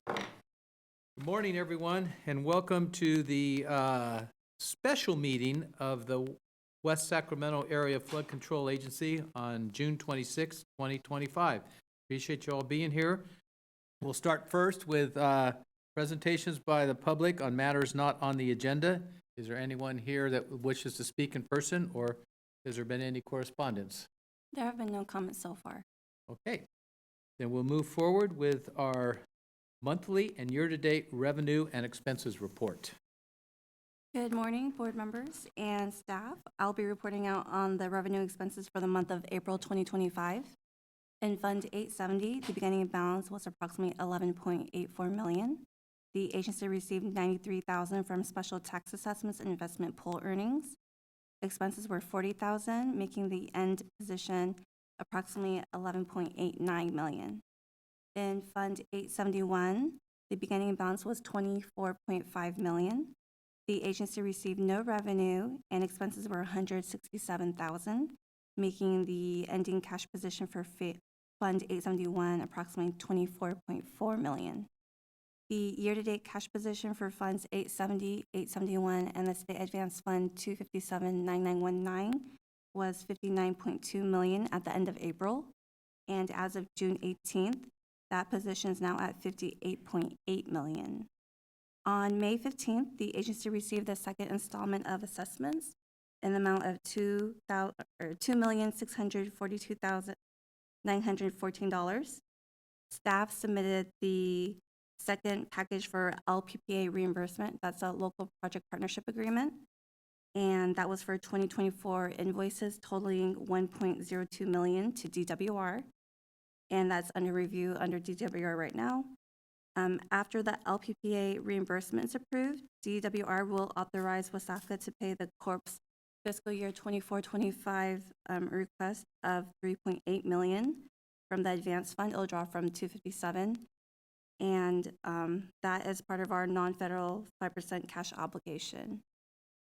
Good morning, everyone, and welcome to the special meeting of the West Sacramento Area Flood Control Agency on June 26, 2025. Appreciate you all being here. We'll start first with presentations by the public on matters not on the agenda. Is there anyone here that wishes to speak in person, or has there been any correspondence? There have been no comments so far. Okay, then we'll move forward with our monthly and year-to-date revenue and expenses report. Good morning, board members and staff. I'll be reporting out on the revenue expenses for the month of April 2025. In Fund 870, the beginning balance was approximately $11.84 million. The agency received $93,000 from special tax assessments and investment pool earnings. Expenses were $40,000, making the end position approximately $11.89 million. In Fund 871, the beginning balance was $24.5 million. The agency received no revenue and expenses were $167,000, making the ending cash position for Fund 871 approximately $24.4 million. The year-to-date cash position for Funds 870, 871, and the State Advance Fund 257-9919 was $59.2 million at the end of April, and as of June 18th, that position is now at $58.8 million. On May 15th, the agency received the second installment of assessments in the amount of $2,642,914. Staff submitted the second package for LPPA reimbursement. That's a local project partnership agreement. And that was for 2024 invoices totaling $1.02 million to DWR. And that's under review under DWR right now. After the LPPA reimbursement is approved, DWR will authorize WASFCA to pay the Corp's fiscal year 24-25 request of $3.8 million from the advance fund. It'll draw from 257. And that is part of our non-federal 5% cash obligation.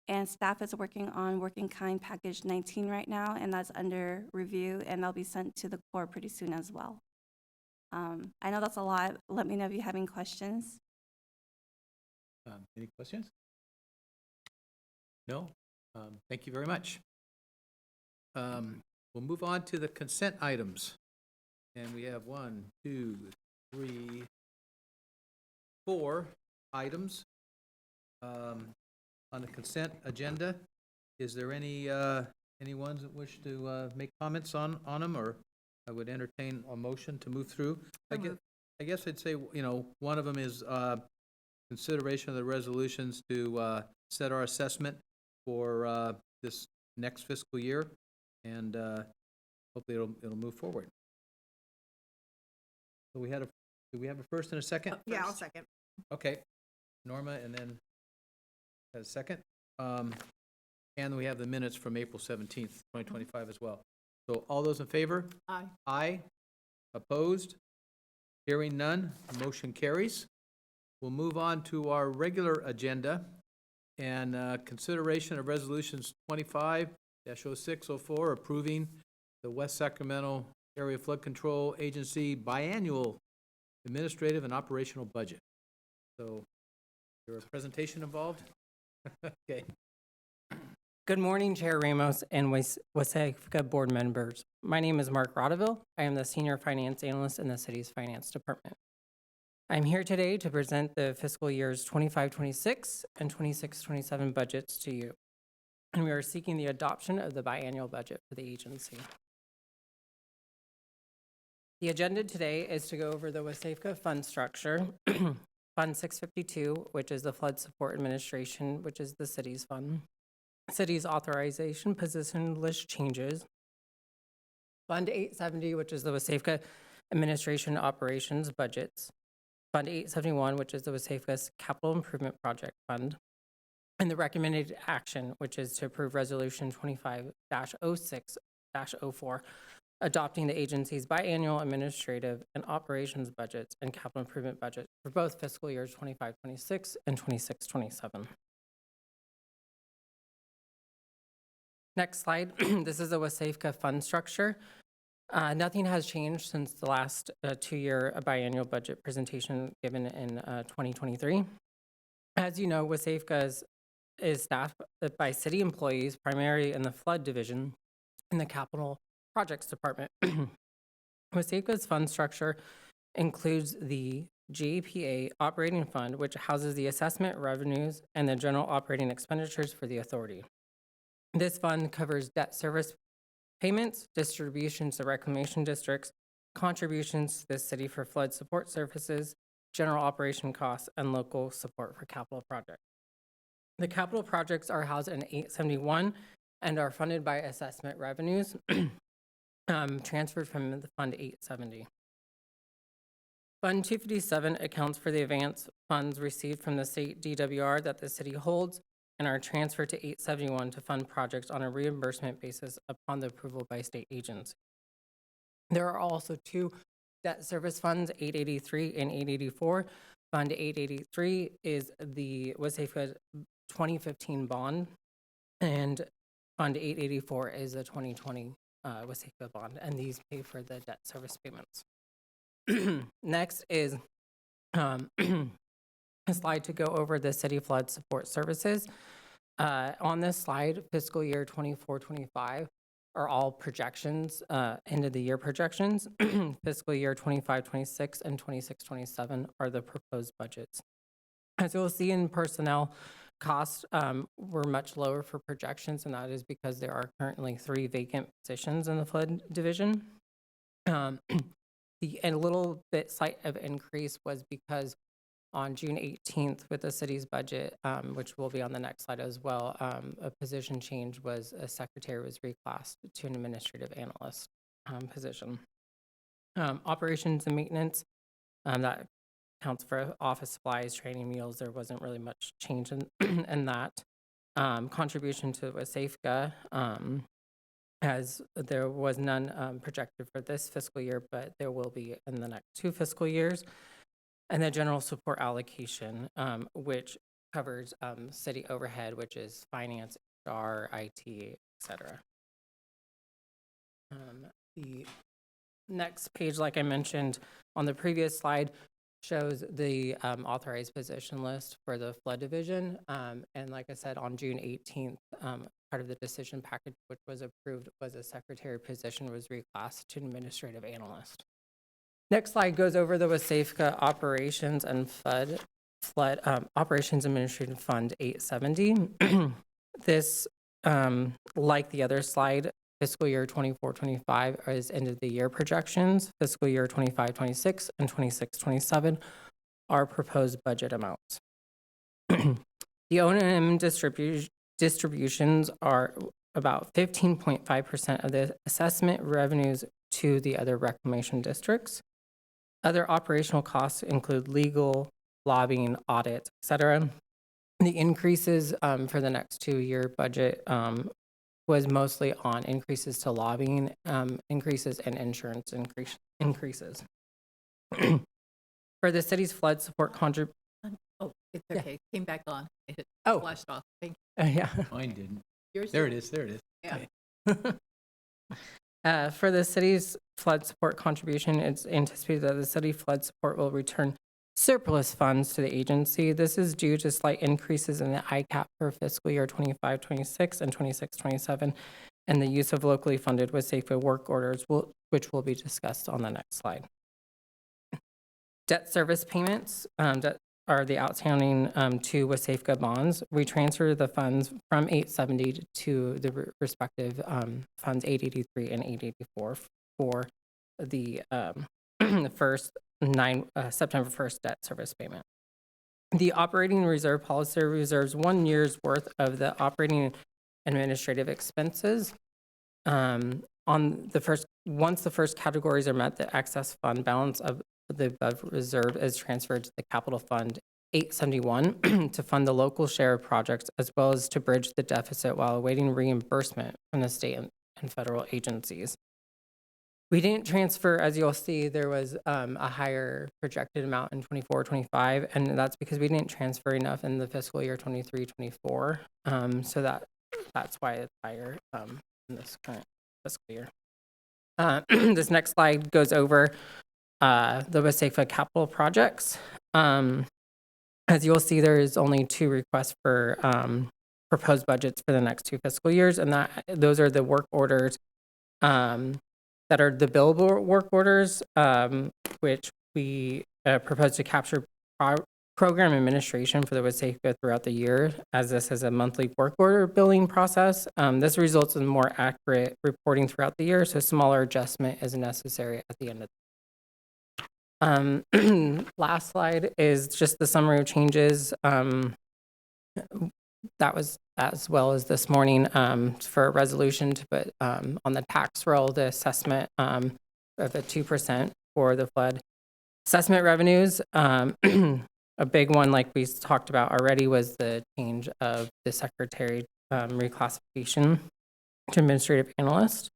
And staff is working on working kind package 19 right now, and that's under review, and they'll be sent to the Corps pretty soon as well. I know that's a lot. Let me know if you have any questions. Any questions? No? Thank you very much. We'll move on to the consent items. And we have 4 items on the consent agenda. Is there any ones that wish to make comments on them, or I would entertain a motion to move through? I guess I'd say, one of them is consideration of the resolutions to set our assessment for this next fiscal year, and hopefully it'll move forward. So do we have a first and a second? Yeah, I'll second. Okay, Norma, and then a second. And we have the minutes from April 17th, 2025 as well. So all those in favor? Aye. Aye. Opposed? Hearing none, motion carries. We'll move on to our regular agenda and consideration of resolutions 25-0604, approving the West Sacramento Area Flood Control Agency biannual administrative and operational budget. So, is there a presentation involved? Okay. Good morning, Chair Ramos and WASFCA board members. My name is Mark Rodeville. I am the Senior Finance Analyst in the city's Finance Department. I'm here today to present the fiscal years 25-26 and 26-27 budgets to you. And we are seeking the adoption of the biannual budget for the agency. The agenda today is to go over the WASFCA fund structure, Fund 652, which is the Flood Support Administration, which is the city's fund. City's authorization position list changes. Fund 870, which is the WASFCA Administration Operations Budgets. Fund 871, which is the WASFCA's Capital Improvement Project Fund. And the recommended action, which is to approve Resolution 25-06-04, adopting the agency's biannual administrative and operations budgets and capital improvement budget for both fiscal years 25-26 and 26-27. Next slide. This is a WASFCA fund structure. Nothing has changed since the last 2-year biannual budget presentation given in 2023. As you know, WASFCA is staffed by city employees, primarily in the flood division in the capital projects department. WASFCA's fund structure includes the GAPA operating fund, which houses the assessment revenues and the general operating expenditures for the authority. This fund covers debt service payments, distributions to reclamation districts, contributions to the city for flood support services, general operation costs, and local support for capital projects. The capital projects are housed in 871 and are funded by assessment revenues transferred from the Fund 870. Fund 257 accounts for the advance funds received from the state DWR that the city holds and are transferred to 871 to fund projects on a reimbursement basis upon the approval by state agents. There are also 2 debt service funds, 883 and 884. Fund 883 is the WASFCA 2015 bond, and Fund 884 is the 2020 WASFCA bond, and these pay for the debt service payments. Next is a slide to go over the city flood support services. On this slide, fiscal year 24-25 are all projections, end of the year projections. Fiscal year 25-26 and 26-27 are the proposed budgets. As you'll see in personnel, costs were much lower for projections, and that is because there are currently 3 vacant positions in the flood division. A little bit slight of increase was because on June 18th with the city's budget, which will be on the next slide as well, a position change was a secretary was reclassed to an administrative analyst position. Operations and maintenance, that counts for office supplies, training, meals. There wasn't really much change in that. Contribution to WASFCA, as there was none projected for this fiscal year, but there will be in the next 2 fiscal years. And the general support allocation, which covers city overhead, which is finance, HR, IT, et cetera. The next page, like I mentioned on the previous slide, shows the authorized position list for the flood division. And like I said, on June 18th, part of the decision package which was approved was a secretary position was reclassed to an administrative analyst. Next slide goes over the WASFCA operations and flood operations administrative fund 870. This, like the other slide, fiscal year 24-25 is end of the year projections. Fiscal year 25-26 and 26-27 are proposed budget amounts. The O&M distributions are about 15.5% of the assessment revenues to the other reclamation districts. Other operational costs include legal, lobbying, audit, et cetera. The increases for the next 2-year budget was mostly on increases to lobbying, increases and insurance increases. For the city's flood support Oh, it's okay. Came back on. It Oh. flashed off. Thank yeah. Mine didn't. you. Yours There did? it is, there it is. Yeah. Okay. For the city's flood support contribution, it's anticipated that the city flood support will return surplus funds to the agency. This is due to slight increases in the ICAP for fiscal year 25-26 and 26-27, and the use of locally funded WASFCA work orders, which will be discussed on the next slide. Debt service payments that are the outstanding 2 WASFCA bonds. We transfer the funds from 870 to the respective funds 883 and 884 for the first September 1st debt service payment. The operating reserve policy reserves 1 year's worth of the operating administrative expenses. Once the first categories are met, the excess fund balance of the above reserve is transferred to the capital fund 871 to fund the local share of projects, as well as to bridge the deficit while awaiting reimbursement from the state and federal agencies. We didn't transfer, as you'll see, there was a higher projected amount in 24-25, and that's because we didn't transfer enough in the fiscal year 23-24. So that's why it's higher in this current fiscal year. This next slide goes over the WASFCA capital projects. As you'll see, there is only 2 requests for proposed budgets for the next 2 fiscal years, and those are the work orders that are the billable work orders, which we propose to capture program administration for the WASFCA throughout the year, as this is a monthly work order billing process. This results in more accurate reporting throughout the year, so smaller adjustment is necessary at the end of last slide is just the summary of changes. That was as well as this morning for a resolution to put on the tax roll the assessment of the 2% for the flood assessment revenues. A big one, like we talked about already, was the change of the secretary reclassification to administrative analyst.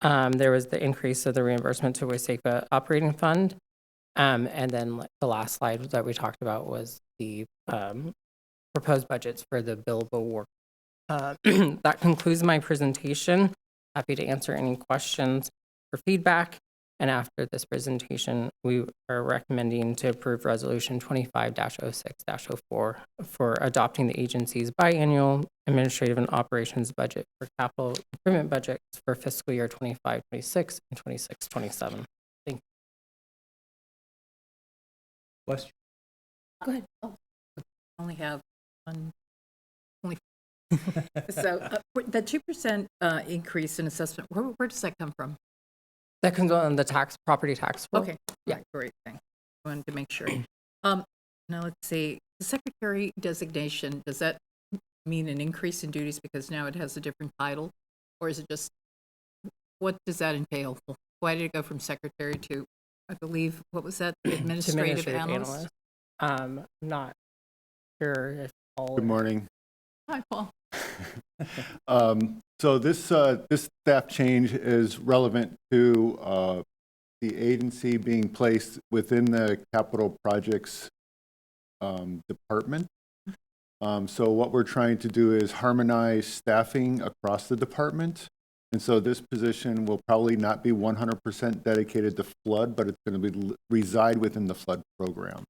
There was the increase of the reimbursement to WASFCA operating fund. And then the last slide that we talked about was the proposed budgets for the billable work. That concludes my presentation. Happy to answer any questions or feedback. And after this presentation, we are recommending to approve Resolution 25-06-04 for adopting the agency's biannual administrative and operations budget for capital improvement budgets for fiscal year 25-26 and 26-27. Thank you. Question? Go ahead. Oh, I only have one. So the 2% increase in assessment, where does that come from? That comes on the property tax. Roll. Okay. Yeah. Right, great. Thanks. I wanted to make sure. Now let's see. The secretary designation, does that mean an increase in duties because now it has a different title? Or is it just, what does that entail? Why did it go from secretary to, I believe, what was that? Administrative analyst? I'm not sure if all. Good morning. Hi, Paul. So this staff change is relevant to the agency being placed within the capital projects department. So what we're trying to do is harmonize staffing across the department. And so this position will probably not be 100% dedicated to flood, but it's going to reside within the flood program.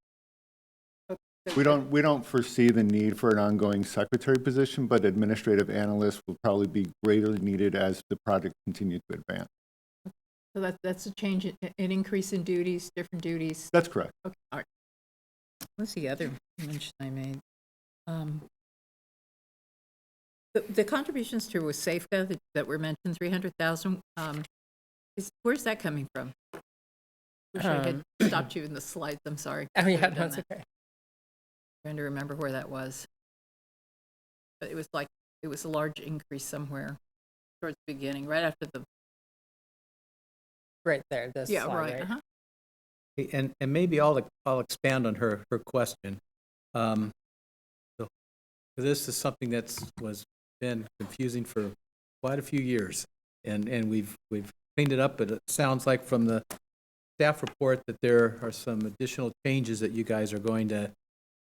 We don't foresee the need for an ongoing secretary position, but administrative analysts will probably be greatly needed as the project continues to advance. So that's a change, an increase in duties, different duties. That's correct. Okay, all right. What's the other mention I made? The contributions to WASFCA that were mentioned, 300,000. Where's that coming from? Wish I had stopped you in the slides. I'm sorry. Oh yeah, Could've done that's that. okay. Trying to remember where that was. But it was a large increase somewhere towards the beginning, right after the. Right there. This Yeah, slide, right. right? Uh-huh. And maybe I'll expand on her question. So this is something was been confusing for quite a few years, and we've cleaned it up. But it sounds like from the staff report that there are some additional changes that you guys are going to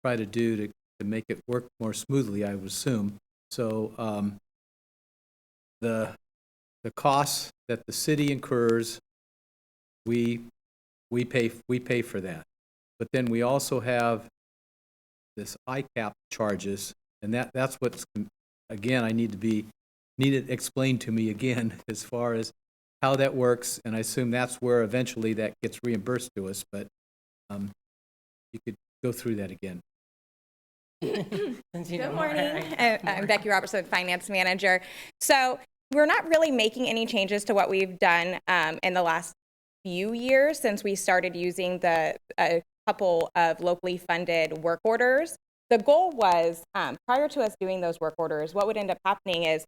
try to do to make it work more smoothly, I would assume. So the costs that the city incurs, we pay for that. But then we also have this ICAP charges, and that's what's, again, I need it explained to me again as far as how that works, and I assume that's where eventually that gets reimbursed to us, but you could go through that again. Good morning. I'm Becky Robertson, Finance Manager. So we're not really making any changes to what we've done in the last few years since we started using a couple of locally funded work orders. The goal was, prior to us doing those work orders, what would end up happening is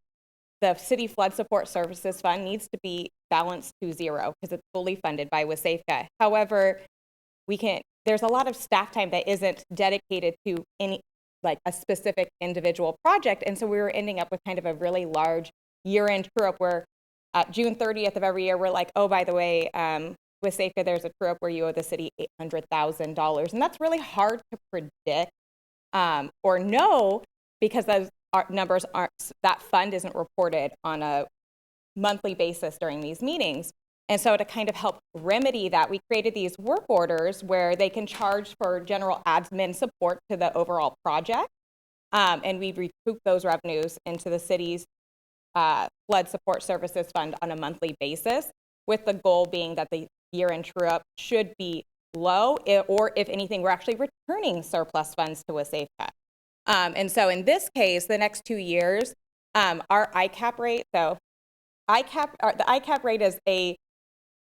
the City Flood Support Services Fund needs to be balanced to zero because it's fully funded by WASFCA. However, there's a lot of staff time that isn't dedicated to a specific individual project. And so we were ending up with kind of a really large year-end true-up where at June 30th of every year, we're like, oh, by the way, WASFCA, there's a true-up where you owe the city $800,000. And that's really hard to predict or know because those numbers that fund isn't reported on a monthly basis during these meetings. And so to kind of help remedy that, we created these work orders where they can charge for general admin support to the overall project. And we recoup those revenues into the city's flood support services fund on a monthly basis, with the goal being that the year-end true-up should be low, or if anything, we're actually returning surplus funds to WASFCA. And so in this case, the next 2 years, our ICAP rate, the ICAP rate is a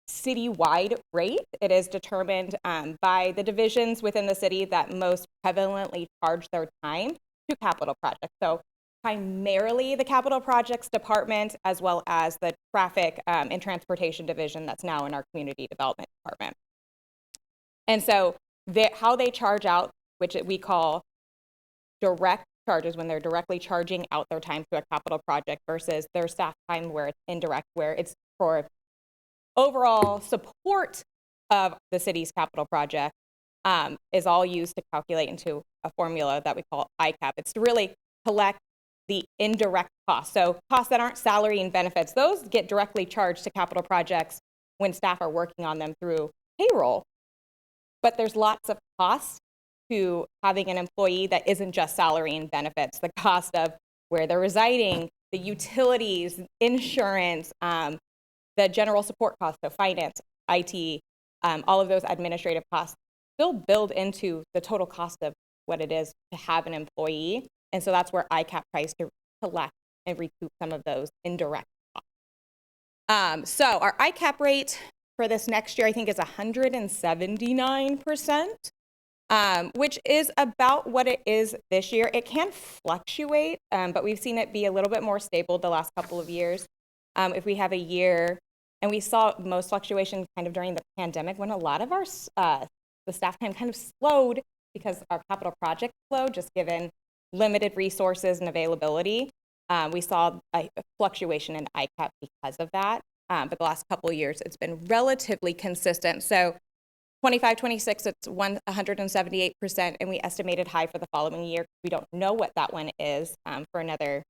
citywide rate. It is determined by the divisions within the city that most prevalently charge their time to capital projects. So primarily the capital projects department, as well as the traffic and transportation division that's now in our community development department. And so how they charge out, which we call direct charges, when they're directly charging out their time to a capital project, versus their staff time where it's indirect, where it's for overall support of the city's capital project, is all used to calculate into a formula that we call ICAP. It's to really collect the indirect costs. So costs that aren't salary and benefits, those get directly charged to capital projects when staff are working on them through payroll. But there's lots of costs to having an employee that isn't just salary and benefits. The cost of where they're residing, the utilities, insurance, the general support costs of finance, IT, all of those administrative costs still build into the total cost of what it is to have an employee. And so that's where ICAP tries to collect and recoup some of those indirect costs. So our ICAP rate for this next year, I think, is 179%, which is about what it is this year. It can fluctuate, but we've seen it be a little bit more stable the last couple of years. If we have a year, and we saw most fluctuation kind of during the pandemic, when a lot of our the staff time kind of slowed because our capital project slowed, just given limited resources and availability. We saw a fluctuation in ICAP because of that. But the last couple of years, it's been relatively consistent. So 25-26, it's 178%, and we estimated high for the following year. We don't know what that one is for another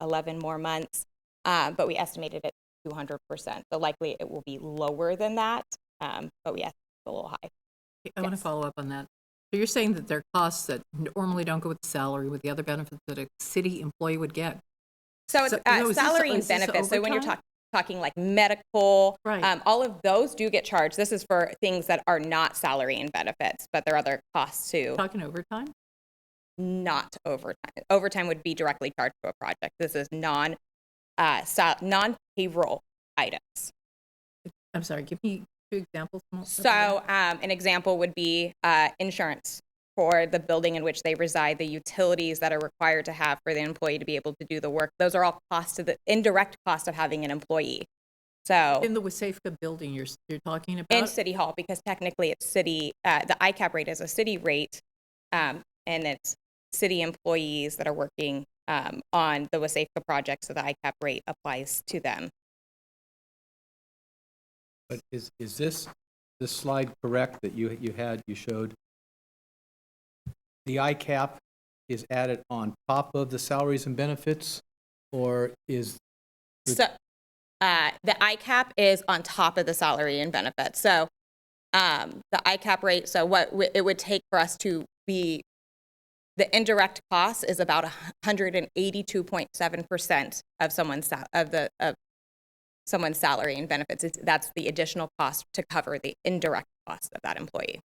11 more months, but we estimated it 200%. So likely it will be lower than that, but we estimate a little high. I want to follow up on that. So you're saying that there are costs that normally don't go with the salary, with the other benefits that a city employee would get. So it's salary and benefits. So when you're talking like medical, right. All of those do get charged. This is for things that are not salary and benefits, but there are other costs too. Talking overtime? Not overtime. Overtime would be directly charged to a project. This is non-payroll items. I'm sorry, give me 2 examples. So an example would be insurance for the building in which they reside, the utilities that are required to have for the employee to be able to do the work. Those are all costs to the indirect cost of having an employee. So in the WASFCA building you're talking about? In City Hall, because technically it's city, the ICAP rate is a city rate, and it's city employees that are working on the WASFCA project, so the ICAP rate applies to them. But is this slide correct that you showed? The ICAP is added on top of the salaries and benefits, or is? So the ICAP is on top of the salary and benefits. So the ICAP rate, so what it would take for us to be, the indirect cost is about 182.7% of someone's salary and benefits. That's the additional cost to cover the indirect cost of that employee.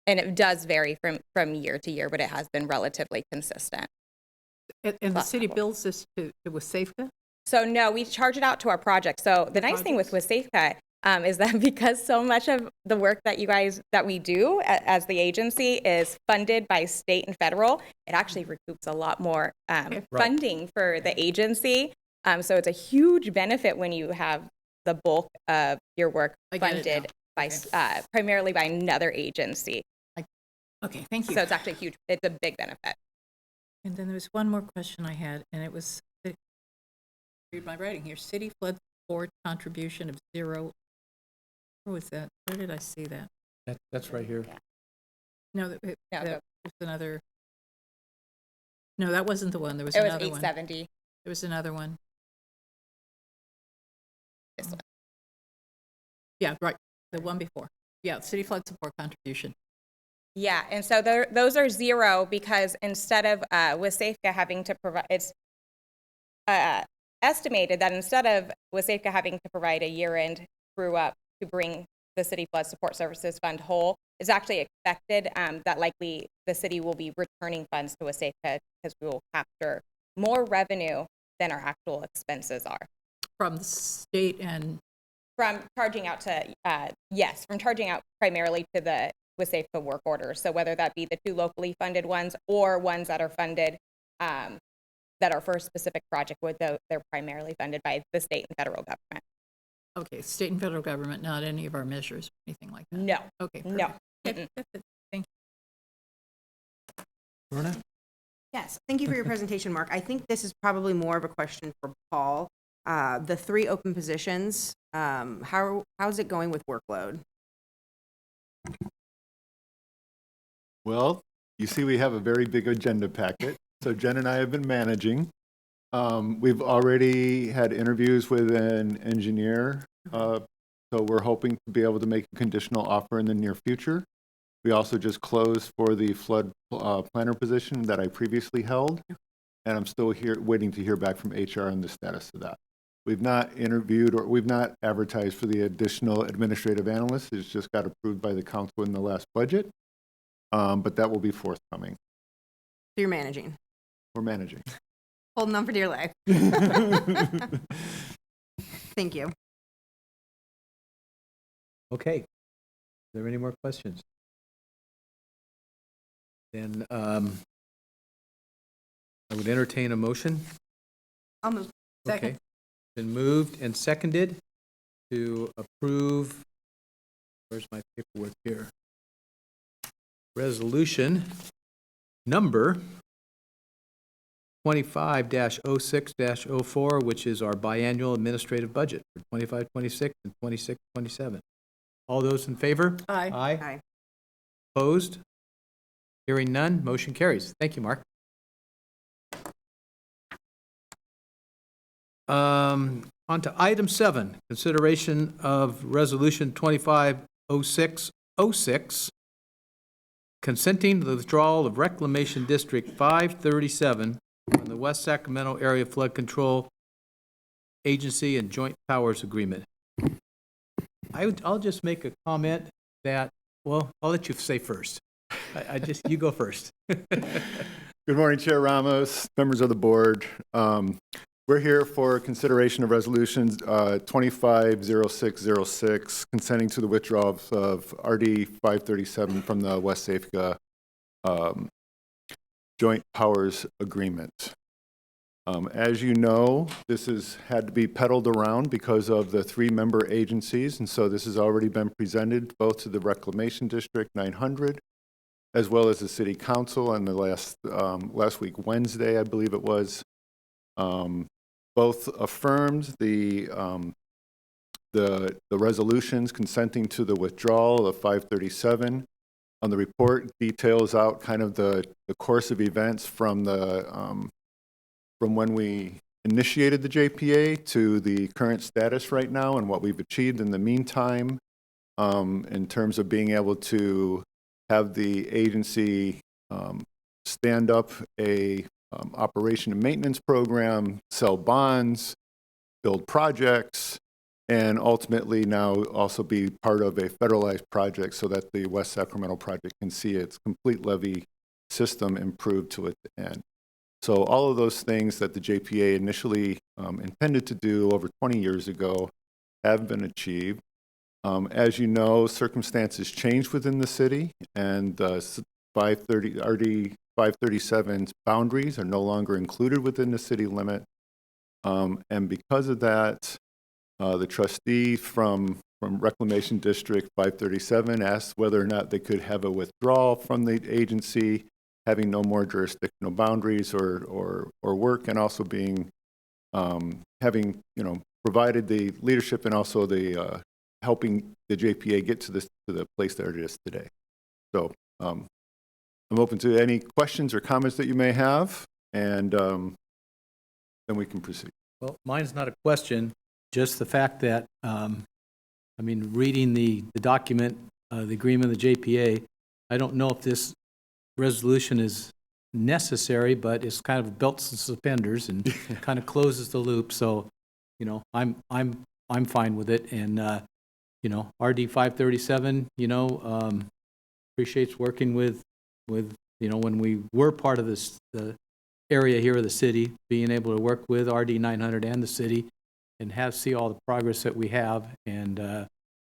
And it does vary from year to year, but it has been relatively consistent. And the city bills this to WASFCA? So no, we charge it out to our project. So the nice thing with WASFCA is that because so much of the work that we do as the agency is funded by state and federal, it actually recoups a lot more funding for the agency. So it's a huge benefit when you have the bulk of your work funded by primarily by another agency. Okay, thank you. So it's actually it's a big benefit. And then there was one more question I had, and it was, read my writing here, city flood support contribution of 0. Where was that? Where did I see that? That's right here. No, that was another. No, that wasn't the one. There was it another was 870. There was another one. This one. Yeah, right, the one before. Yeah, city flood support contribution. Yeah, and so those are zero because instead of WASFCA having to provide, it's estimated that instead of WASFCA having to provide a year-end true-up to bring the City Flood Support Services Fund whole, it's actually expected that likely the city will be returning funds to WASFCA because we will capture more revenue than our actual expenses are. From the state and, From charging out to, from charging out primarily to the WASFCA work orders. So whether that be the 2 locally funded ones or ones that are funded, that are for a specific project, they're primarily funded by the state and federal government. okay, state and federal government, not any of our measures, anything like that? No, Okay. no. perfect. Okay, good, good. Thank you. Verna? Yes, thank you for your presentation, Mark. I think this is probably more of a question for Paul. The 3 open positions, how's it going with workload? Well, you see, we have a very big agenda packet. So Jen and I have been managing. We've already had interviews with an engineer. So we're hoping to be able to make a conditional offer in the near future. We also just closed for the flood planner position that I previously held. And I'm still here waiting to hear back from HR on the status of that. We've not interviewed or we've not advertised for the additional administrative analyst. It's just got approved by the council in the last budget. But that will be forthcoming. So you're managing, We're managing. holding on for dear life. Thank you. Okay. Are there any more questions? Then I would entertain a motion. I'll move. Second. Okay. Been moved and seconded to approve, where's my paperwork here? Resolution number 25-06-04, which is our biannual administrative budget for 25-26 and 26-27. All those in favor? Aye. Aye. Aye. Opposed? Hearing none, motion carries. Thank you, Mark. On to item 7, consideration of resolution 25-06-06, consenting to the withdrawal of Reclamation District 537 from the West Sacramento Area Flood Control Agency and Joint Powers Agreement. I'll just make a comment that, well, I'll let you say first. You go first. Good morning, Chair Ramos, members of the board. We're here for consideration of resolutions 25-06-06, consenting to the withdrawal of RD 537 from the WASFCA Joint Powers Agreement. As you know, this has had to be peddled around because of the 3-member agencies, and so this has already been presented both to the Reclamation District 900 as well as the City Council on the last week, Wednesday, I believe it was. Both affirmed the resolutions consenting to the withdrawal of 537. On the report details out kind of the course of events from when we initiated the JPA to the current status right now and what we've achieved in the meantime, in terms of being able to have the agency stand up a operation and maintenance program, sell bonds, build projects, and ultimately now also be part of a federalized project so that the West Sacramento project can see its complete levee system improved to its end. So all of those things that the JPA initially intended to do over 20 years ago have been achieved. As you know, circumstances changed within the city, and RD 537's boundaries are no longer included within the city limit. And because of that, the trustee from Reclamation District 537 asked whether or not they could have a withdrawal from the agency, having no more jurisdictional boundaries or work, and also being having provided the leadership and also the helping the JPA get to the place that it is today. So I'm open to any questions or comments that you may have, and then we can proceed. Well, mine's not a question, just the fact that I mean, reading the document, the agreement of the JPA, I don't know if this resolution is necessary, but it's kind of belts and suspenders and kind of closes the loop. So, you know, I'm fine with it. And, you know, RD 537, you know, appreciates working with, you know, when we were part of this, the area here of the city, being able to work with RD 900 and the city and see all the progress that we have. And,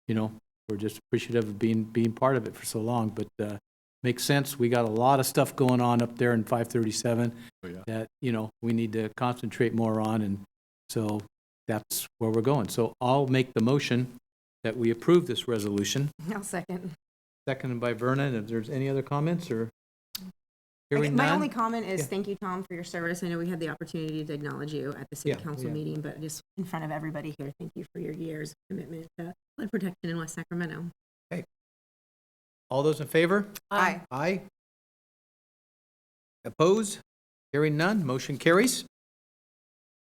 you know, we're just appreciative of being part of it for so long. But makes sense. We got a lot of stuff going on up there in 537 that, you know, we need to concentrate more on. And so that's where we're going. So I'll make the motion that we approve this resolution. I'll second. Seconded by Vernon. If there's any other comments or hearing none? My only comment is Yeah. thank you, Tom, for your service. I know we had the opportunity to acknowledge you at the city Yeah, council yeah. meeting, but just in front of everybody here, thank you for your years of commitment to flood protection in West Sacramento. All those in favor? Aye. Aye. Opposed? Hearing none, motion carries.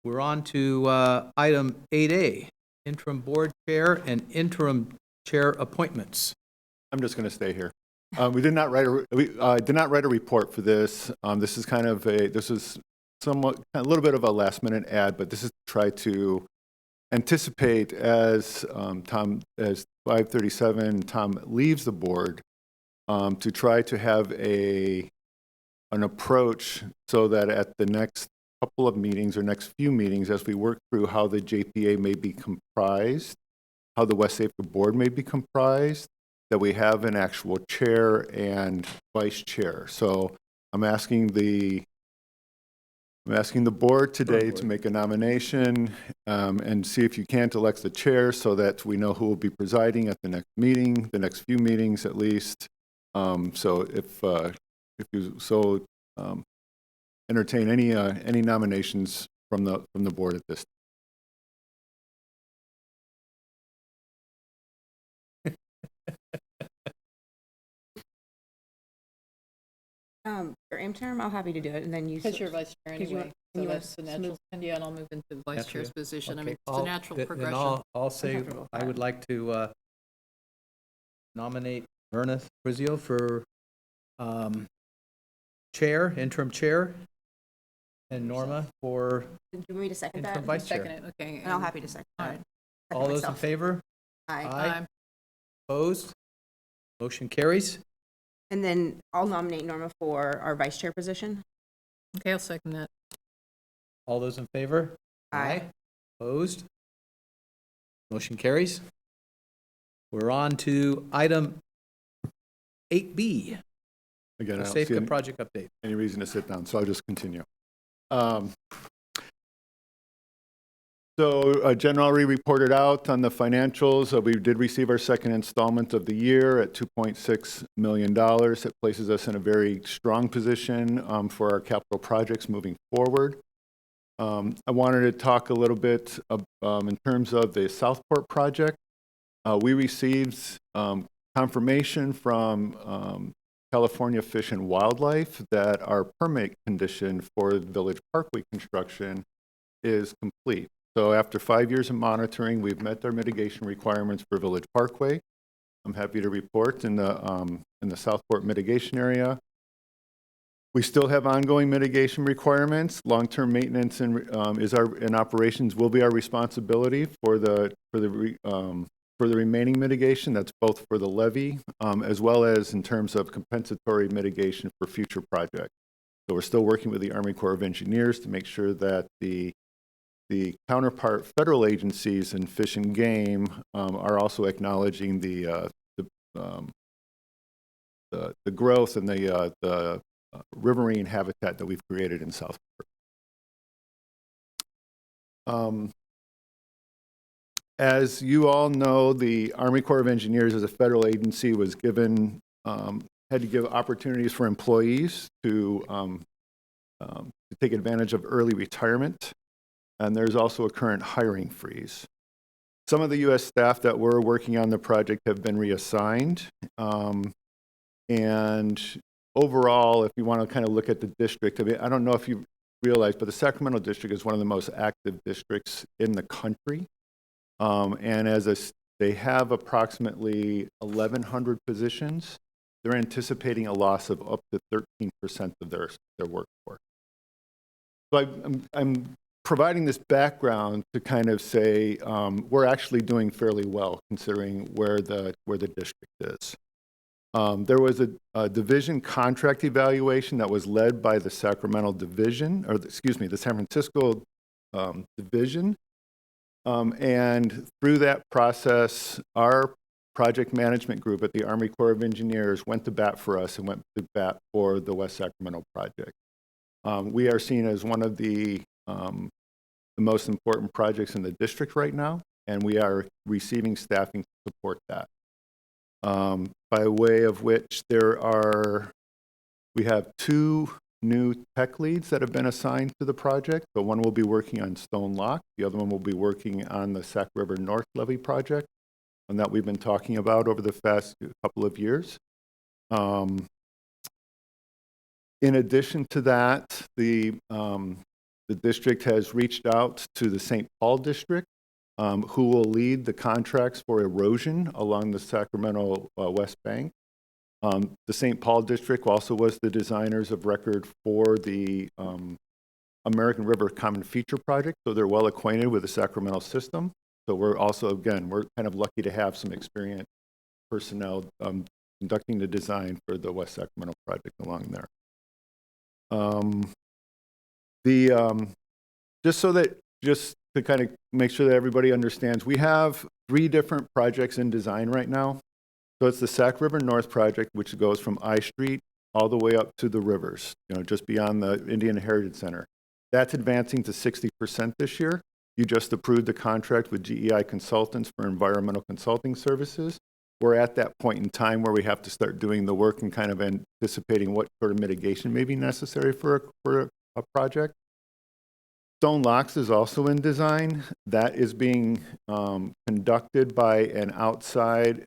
We're on to item 8A, interim board chair and interim chair appointments. I'm just going to stay here. We did not write a report for this. This is kind of this is somewhat, a little bit of a last minute ad, but this is to try to anticipate as 537, Tom leaves the board, to try to have an approach so that at the next couple of meetings or next few meetings, as we work through how the JPA may be comprised, how the WASFCA board may be comprised, that we have an actual chair and vice chair. So I'm asking the board today to make a nomination and see if you can't elect the chair so that we know who will be presiding at the next meeting, the next few meetings at least. So if you so entertain any nominations from the board at this time. For interim, I'm happy to do it, and then you. Because you're vice chair 'cause you anyway, want- so you want that's the smooth- natural, and yeah, and I'll move into the vice Naturally. chair's position. I Okay, mean, it's a natural then progression. I'll say, comfortable with I that. would like to nominate Verna Frizio for chair, interim chair, and Norma for Do you want me to second interim that? vice chair. Second it, okay. And I'll happy to second All that. right. Second All those in myself. favor? Aye. Aye. Opposed? Motion carries. And then I'll nominate Norma for our vice chair position. Okay, I'll second that. All those in favor? Aye. Opposed? Motion carries. We're on to item 8B, Again, the I don't see SAFCA project update. any reason to sit down, so I'll just continue. So Jen already reported out on the financials. We did receive our second installment of the year at $2.6 million. It places us in a very strong position for our capital projects moving forward. I wanted to talk a little bit in terms of the Southport project. We received confirmation from California Fish and Wildlife that our permit condition for the Village Parkway construction is complete. So after 5 years of monitoring, we've met our mitigation requirements for Village Parkway. I'm happy to report in the Southport mitigation area. We still have ongoing mitigation requirements. Long-term maintenance and operations will be our responsibility for the remaining mitigation. That's both for the levee as well as in terms of compensatory mitigation for future projects. So we're still working with the Army Corps of Engineers to make sure that the counterpart federal agencies in Fish and Game are also acknowledging the growth and the riverine habitat that we've created in Southport. As you all know, the Army Corps of Engineers as a federal agency was given, had to give opportunities for employees to take advantage of early retirement. And there's also a current hiring freeze. Some of the U.S. staff that were working on the project have been reassigned. And overall, if you want to kind of look at the district, I mean, I don't know if you realize, but the Sacramento district is one of the most active districts in the country. And as They have approximately 1,100 positions. They're anticipating a loss of up to 13% of their workforce. So I'm providing this background to kind of say we're actually doing fairly well considering where the district is. There was a division contract evaluation that was led by the Sacramento division, or excuse me, the San Francisco division. And through that process, our project management group at the Army Corps of Engineers went to bat for us and went to bat for the West Sacramento project. We are seen as one of the most important projects in the district right now, and we are receiving staffing to support that. By way of which we have 2 new tech leads that have been assigned to the project. So one will be working on Stone Lock. The other one will be working on the Sac River North Levee project, and that we've been talking about over the past couple of years. In addition to that, the district has reached out to the St. Paul district, who will lead the contracts for erosion along the Sacramento West Bank. The St. Paul district also was the designers of record for the American River Common Feature project, so they're well acquainted with the Sacramento system. So we're also, again, we're kind of lucky to have some experienced personnel conducting the design for the West Sacramento project along there. Just to kind of make sure that everybody understands, we have 3 different projects in design right now. So it's the Sac River North project, which goes from I Street all the way up to the rivers, just beyond the Indian Heritage Center. That's advancing to 60% this year. You just approved the contract with GEI Consultants for environmental consulting services. We're at that point in time where we have to start doing the work and kind of anticipating what sort of mitigation may be necessary for a project. Stone Locks is also in design. That is being conducted by an outside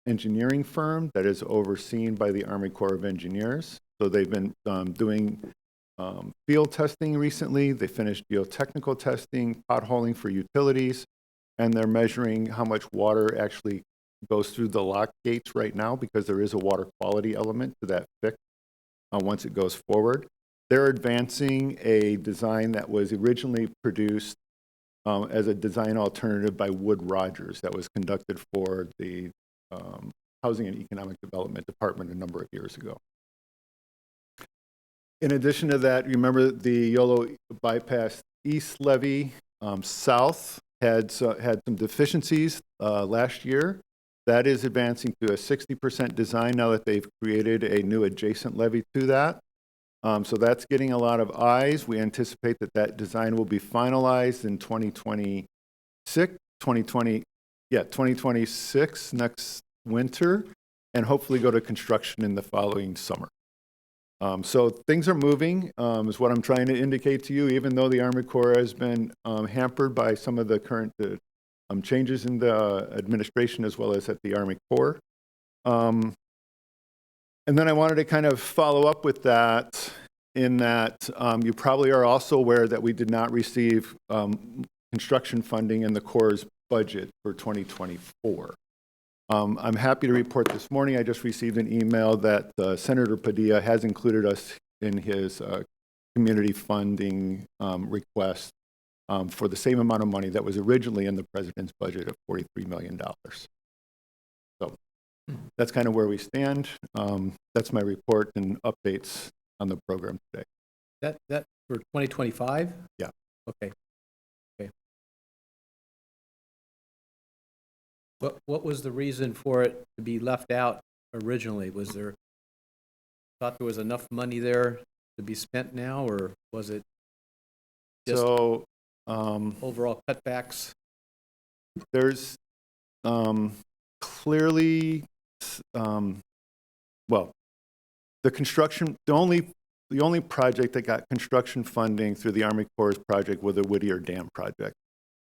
engineering firm that is overseen by the Army Corps of Engineers. So they've been doing field testing recently. They finished geotechnical testing, potholing for utilities, and they're measuring how much water actually goes through the lock gates right now, because there is a water quality element to that fix once it goes forward. They're advancing a design that was originally produced as a design alternative by Wood Rogers that was conducted for the Housing and Economic Development Department a number of years ago. In addition to that, remember the Yolo Bypass East Levee South had some deficiencies last year. That is advancing to a 60% design now that they've created a new adjacent levee to that. So that's getting a lot of eyes. We anticipate that design will be finalized in 2026, next winter, and hopefully go to construction in the following summer. So things are moving, is what I'm trying to indicate to you, even though the Army Corps has been hampered by some of the current changes in the administration as well as at the Army Corps. And then I wanted to kind of follow up with that in that you probably are also aware that we did not receive construction funding in the Corps' budget for 2024. I'm happy to report this morning I just received an email that Senator Padilla has included us in his community funding request for the same amount of money that was originally in the president's budget of $43 million. So that's kind of where we stand. That's my report and updates on the program today. That for 2025? Yeah. Okay. What was the reason for it to be left out originally? Thought there was enough money there to be spent now, or was it just overall cutbacks? There's clearly, well, the construction, the only project that got construction funding through the Army Corps project was the Whittier Dam project.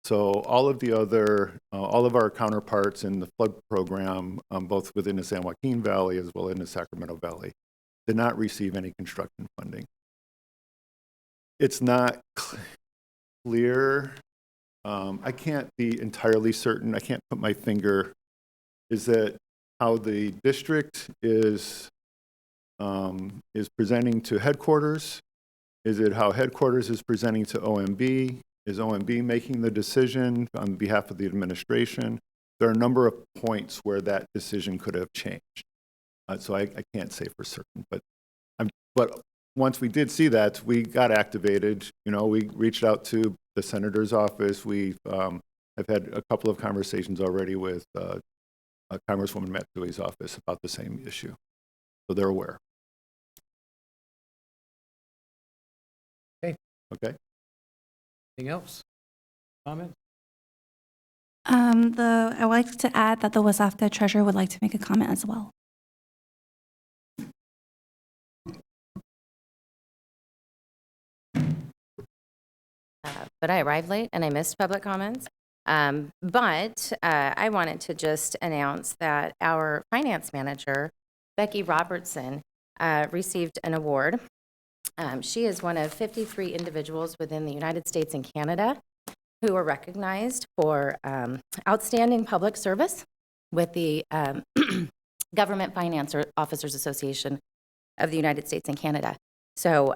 So all of our counterparts in the flood program, both within the San Joaquin Valley as well as in the Sacramento Valley, did not receive any construction funding. It's not clear I can't be entirely certain, I can't put my finger, is that how the district is presenting to headquarters? Is it how headquarters is presenting to OMB? Is OMB making the decision on behalf of the administration? There are a number of points where that decision could have changed. So I can't say for certain, but once we did see that, we got activated. You know, we reached out to the senator's office. We have had a couple of conversations already with Congresswoman Matsui's office about the same issue. So they're aware. Okay. Okay. Anything else? Comment? I would like to add that the WASFCA treasurer would like to make a comment as well. But I arrived late and I missed public comments. But I wanted to just announce that our finance manager, Becky Robertson, received an award. She is one of 53 individuals within the United States and Canada who are recognized for outstanding public service with the Government Finance Officers Association of the United States and Canada. So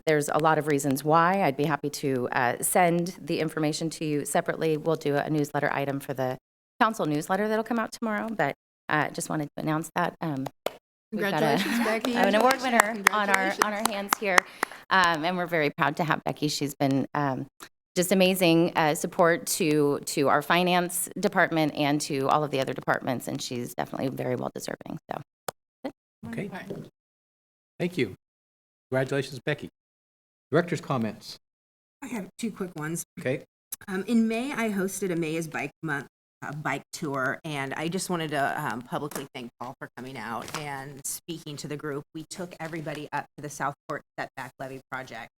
there's a lot of reasons why. I'd be happy to send the information to you separately. We'll do a newsletter item for the council newsletter that'll come out tomorrow, but just wanted to announce that. We've got Congratulations, Becky. an award winner on our Congratulations. hands here, and we're very proud to have Becky. She's been just amazing support to our finance department and to all of the other departments, and she's definitely very well deserving. So. Okay, All right. thank you. Congratulations, Becky. Director's comments. I have two quick ones. Okay. In May, I hosted a May is Bike Month bike tour, and I just wanted to publicly thank Paul for coming out and speaking to the group. We took everybody up to the Southport Setback Levee project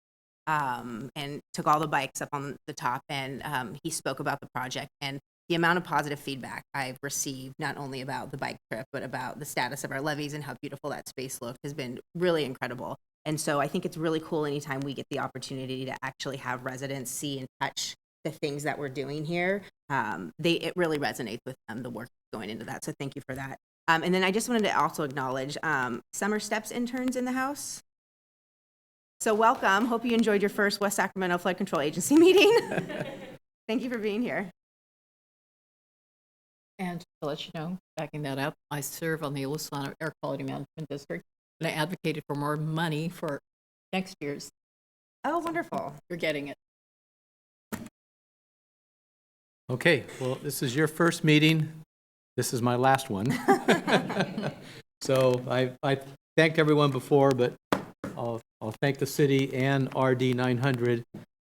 and took all the bikes up on the top, and he spoke about the project and the amount of positive feedback I've received, not only about the bike trip, but about the status of our levees and how beautiful that space looked, has been really incredible. And so I think it's really cool anytime we get the opportunity to actually have residents see and touch the things that we're doing here. It really resonates with them, the work going into that. So thank you for that. And then I just wanted to also acknowledge Summer Steps interns in the house. So welcome. Hope you enjoyed your first West Sacramento Flood Control Agency meeting. Thank you for being here. And to let you know, backing that up, I serve on the Ilisano Air Quality Management District, and I advocated for more money for next year's. Oh, wonderful. You're getting it. Okay, well, this is your first meeting. This is my last one. So I thanked everyone before, but I'll thank the city and RD 900.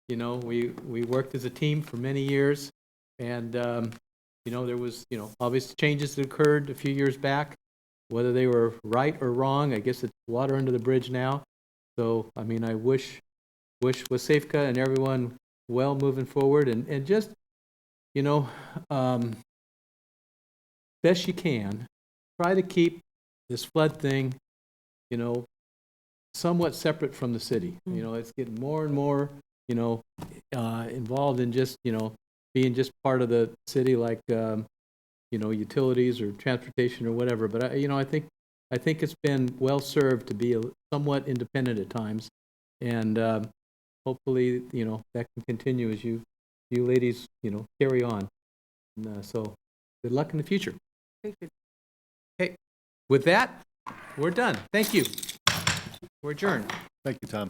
You know, we worked as a team for many years, and you know, there was, you know, obvious changes that occurred a few years back. Whether they were right or wrong, I guess it's water under the bridge now. So, I mean, I wish WASFCA and everyone well moving forward, and just, you know, best you can, try to keep this flood thing, you know, somewhat separate from the city. You know, it's getting more and more, you know, involved in just, you know, being just part of the city, like, you know, utilities or transportation or whatever. But, you know, I think it's been well served to be somewhat independent at times. And hopefully, you know, that can continue as you ladies, you know, carry on. And, so good luck in the future. Okay, with that, we're done. Thank you. We're adjourned. Thank you, Tom.